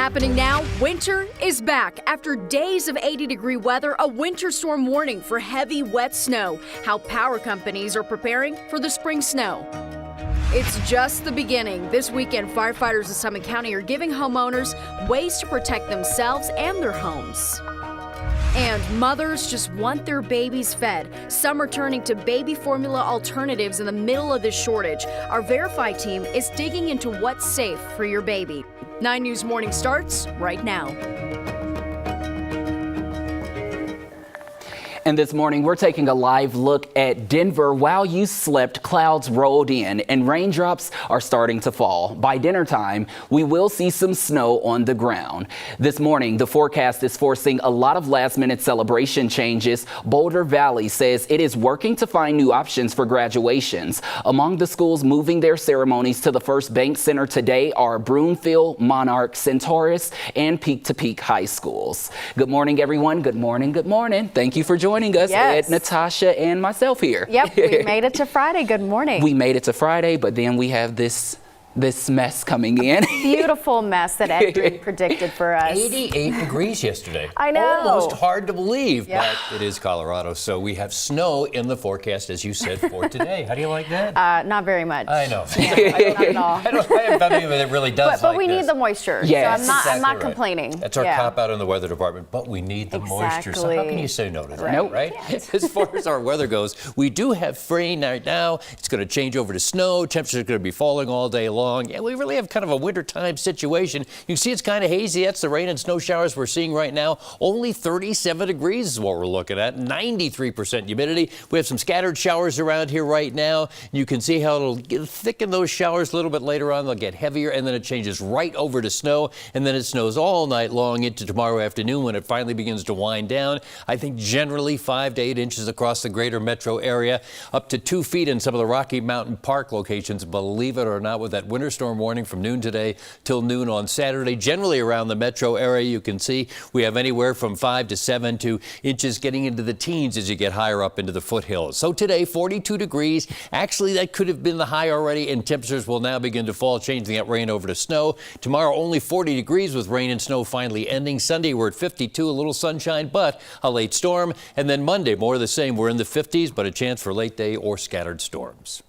Happening now, winter is back. After days of 80-degree weather, a winter storm warning for heavy, wet snow. How power companies are preparing for the spring snow. It's just the beginning. This weekend, firefighters in Summit County are giving homeowners ways to protect themselves and their homes. And mothers just want their babies fed. Some are turning to baby formula alternatives in the middle of this shortage. Our Verify team is digging into what's safe for your baby. 9 News Morning starts right now. And this morning, we're taking a live look at Denver. While you slept, clouds rolled in and raindrops are starting to fall. By dinner time, we will see some snow on the ground. This morning, the forecast is forcing a lot of last-minute celebration changes. Boulder Valley says it is working to find new options for graduations. Among the schools moving their ceremonies to the First Bank Center today are Broomfield, Monarch, Centaurus, and Peak to Peak High Schools. Good morning, everyone. Good morning. Good morning. Thank you for joining us, yes. Ed, Natasha, and myself here. Yep, we made it to Friday. Good morning. We made it to Friday, but then we have this mess coming in. Beautiful mess that Ed predicted for us. 88 degrees yesterday. I know. Almost hard to believe, yep. But it is Colorado, so we have snow in the forecast, as you said, for today. How do you like that? Not very much. I know. Not at all. I have something that really does but we need the moisture. Yes. So I'm not right. complaining. That's our cop out in the weather department, but we need the moisture. So how can you say no to that, Nope. right? As far as our weather goes, we do have rain right now. It's going to change over to snow. Temperatures are going to be falling all day long. And we really have kind of a wintertime situation. You can see it's kind of hazy. That's the rain and snow showers we're seeing right now. Only 37 degrees is what we're looking at. 93% humidity. We have some scattered showers around here right now. You can see how it'll thicken those showers a little bit later on. They'll get heavier, and then it changes right over to snow, and then it snows all night long into tomorrow afternoon when it finally begins to wind down. I think generally 5 to 8 inches across the greater metro area, up to 2 feet in some of the Rocky Mountain Park locations, believe it or not, with that winter storm warning from noon today till noon on Saturday. Generally around the metro area, you can see we have anywhere from 5 to 7 inches getting into the teens as you get higher up into the foothills. So today, 42 degrees. Actually, that could have been the high already, and temperatures will now begin to fall, changing that rain over to snow. Tomorrow, only 40 degrees with rain and snow finally ending. Sunday, we're at 52, a little sunshine, but a late storm. And then Monday, more of the same. We're in the 50s, but a chance for late day or scattered storms.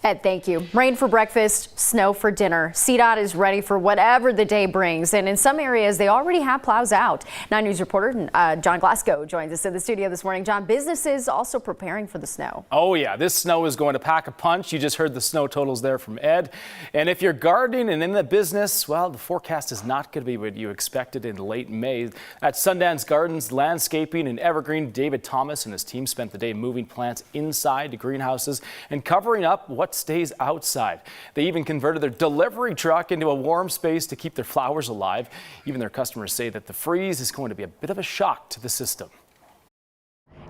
Ed, thank you. Rain for breakfast, snow for dinner. CDOT is ready for whatever the day brings, and in some areas they already have plows out. 9 News reporter John Glasgow joins us in the studio this morning. John, businesses also preparing for the snow. Oh yeah, this snow is going to pack a punch. You just heard the snow totals there from Ed. And if you're gardening and in the business, well, the forecast is not going to be what you expected in late May. At Sundance Gardens Landscaping in Evergreen, David Thomas and his team spent the day moving plants inside to greenhouses and covering up what stays outside. They even converted their delivery truck into a warm space to keep their flowers alive. Even their customers say that the freeze is going to be a bit of a shock to the system.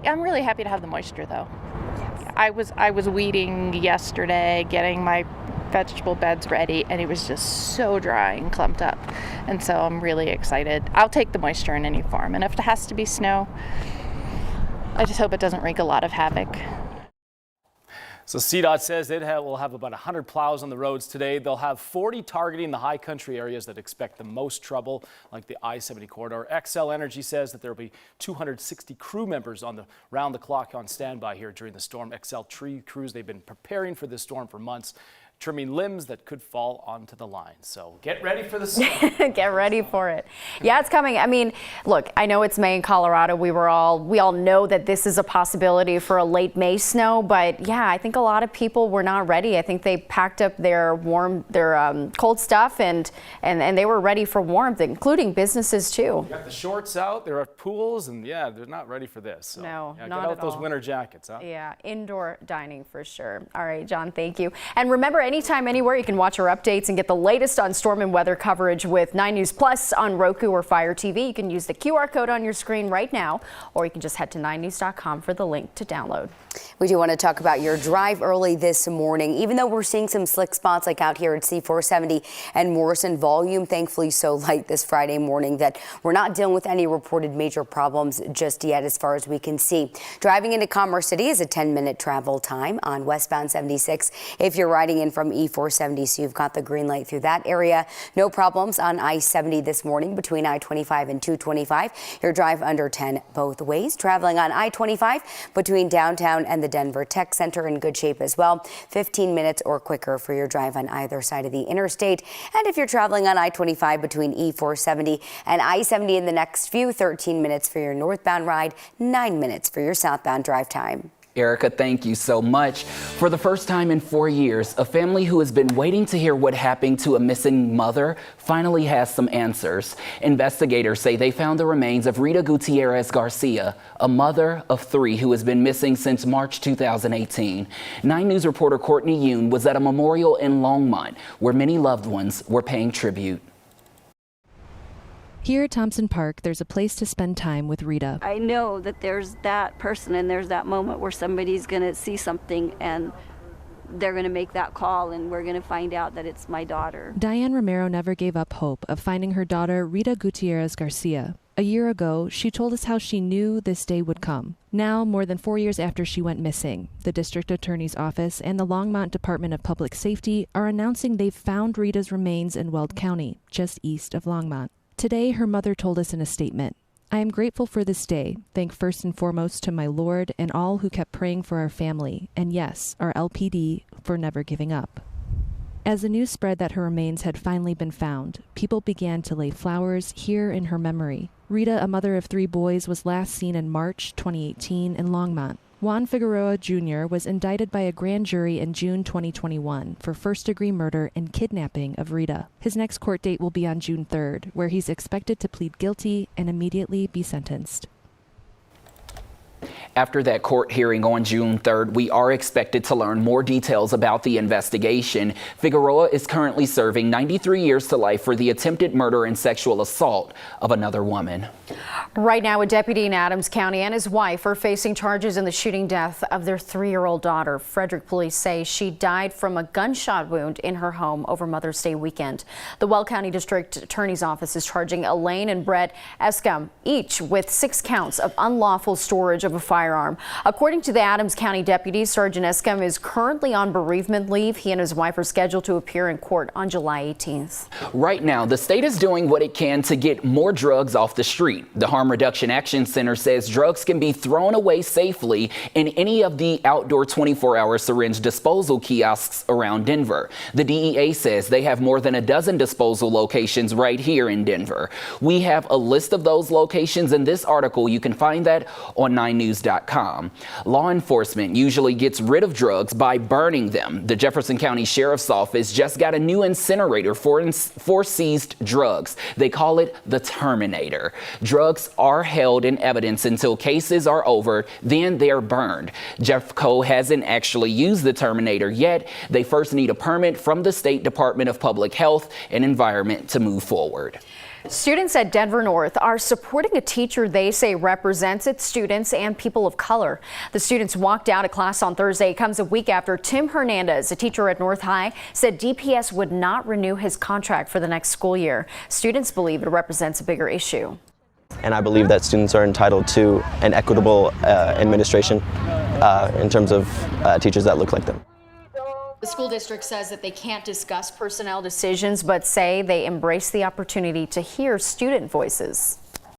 I'm really happy to have the moisture though. I was weeding yesterday, getting my vegetable beds ready, and it was just so dry and clumped up. And so I'm really excited. I'll take the moisture in any form. And if it has to be snow, I just hope it doesn't wreak a lot of havoc. So CDOT says it will have about 100 plows on the roads today. They'll have 40 targeting the high country areas that expect the most trouble, like the I-70 corridor. XL Energy says that there will be 260 crew members on the round the clock on standby here during the storm. XL tree crews, they've been preparing for this storm for months, trimming limbs that could fall onto the line. So get ready for the snow. Get ready for it. Yeah, it's coming. I mean, look, I know it's May in Colorado. We all know that this is a possibility for a late May snow, but yeah, I think a lot of people were not ready. I think they packed up their cold stuff and they were ready for warmth, including businesses too. You got the shorts out, there are pools, and yeah, they're not ready for this. So, no, yeah, not get out at those all. winter jackets, huh? Yeah, indoor dining for sure. All right, John, thank you. And remember, anytime, anywhere, you can watch our updates and get the latest on storm and weather coverage with 9 News Plus on Roku or Fire TV. You can use the QR code on your screen right now, or you can just head to 9news.com for the link to download. We do want to talk about your drive early this morning. Even though we're seeing some slick spots like out here at C470 and Morrison, volume thankfully so light this Friday morning that we're not dealing with any reported major problems just yet as far as we can see. Driving into Commerce City is a 10-minute travel time on westbound 76 if you're riding in from from E470, so you've got the green light through that area. No problems on I-70 this morning between I-25 and 225. Your drive under 10 both ways. Traveling on I-25 between downtown and the Denver Tech Center in good shape as well. 15 minutes or quicker for your drive on either side of the interstate. And if you're traveling on I-25 between E470 and I-70 in the next few, 13 minutes for your northbound ride, 9 minutes for your southbound drive time. Erica, thank you so much. For the first time in 4 years, a family who has been waiting to hear what happened to a missing mother finally has some answers. Investigators say they found the remains of Rita Gutierrez Garcia, a mother of 3 who has been missing since March 2018. 9 News reporter Courtney Yoon was at a memorial in Longmont where many loved ones were paying tribute. Here at Thompson Park, there's a place to spend time with Rita. I know that there's that person and there's that moment where somebody's going to see something and they're going to make that call and we're going to find out that it's my daughter. Diane Romero never gave up hope of finding her daughter, Rita Gutierrez Garcia. A year ago, she told us how she knew this day would come. Now, more than 4 years after she went missing, the district attorney's office and the Longmont Department of Public Safety are announcing they've found Rita's remains in Weld County, just east of Longmont. Today, her mother told us in a statement, "I am grateful for this day. Thank first and foremost to my Lord and all who kept praying for our family, and yes, our LPD for never giving up." As the news spread that her remains had finally been found, people began to lay flowers here in her memory. Rita, a mother of 3 boys, was last seen in March 2018 in Longmont. Juan Figueroa Jr. was indicted by a grand jury in June 2021 for first-degree murder and kidnapping of Rita. His next court date will be on June 3rd, where he's expected to plead guilty and immediately be sentenced. After that court hearing on June 3rd, we are expected to learn more details about the investigation. Figueroa is currently serving 93 years to life for the attempted murder and sexual assault of another woman. Right now, a deputy in Adams County and his wife are facing charges in the shooting death of their 3-year-old daughter. Frederick police say she died from a gunshot wound in her home over Mother's Day weekend. The Weld County District Attorney's Office is charging Elaine and Brett Escom each with 6 counts of unlawful storage of a firearm. According to the Adams County deputy, Sergeant Escom is currently on bereavement leave. He and his wife are scheduled to appear in court on July 18th. Right now, the state is doing what it can to get more drugs off the street. The Harm Reduction Action Center says drugs can be thrown away safely in any of the outdoor 24-hour syringe disposal kiosks around Denver. The DEA says they have more than a dozen disposal locations right here in Denver. We have a list of those locations in this article. You can find that on 9news.com. Law enforcement usually gets rid of drugs by burning them. The Jefferson County Sheriff's Office just got a new incinerator for seized drugs. They call it the Terminator. Drugs are held in evidence until cases are over, then they're burned. Jeffco hasn't actually used the Terminator yet. They first need a permit from the State Department of Public Health and Environment to move forward. Students at Denver North are supporting a teacher they say represents its students and people of color. The students walked out of class on Thursday. It comes a week after Tim Hernandez, a teacher at North High, said DPS would not renew his contract for the next school year. Students believe it represents a bigger issue. And I believe that students are entitled to an equitable administration in terms of teachers that look like them. The school district says that they can't discuss personnel decisions, but say they embrace the opportunity to hear student voices.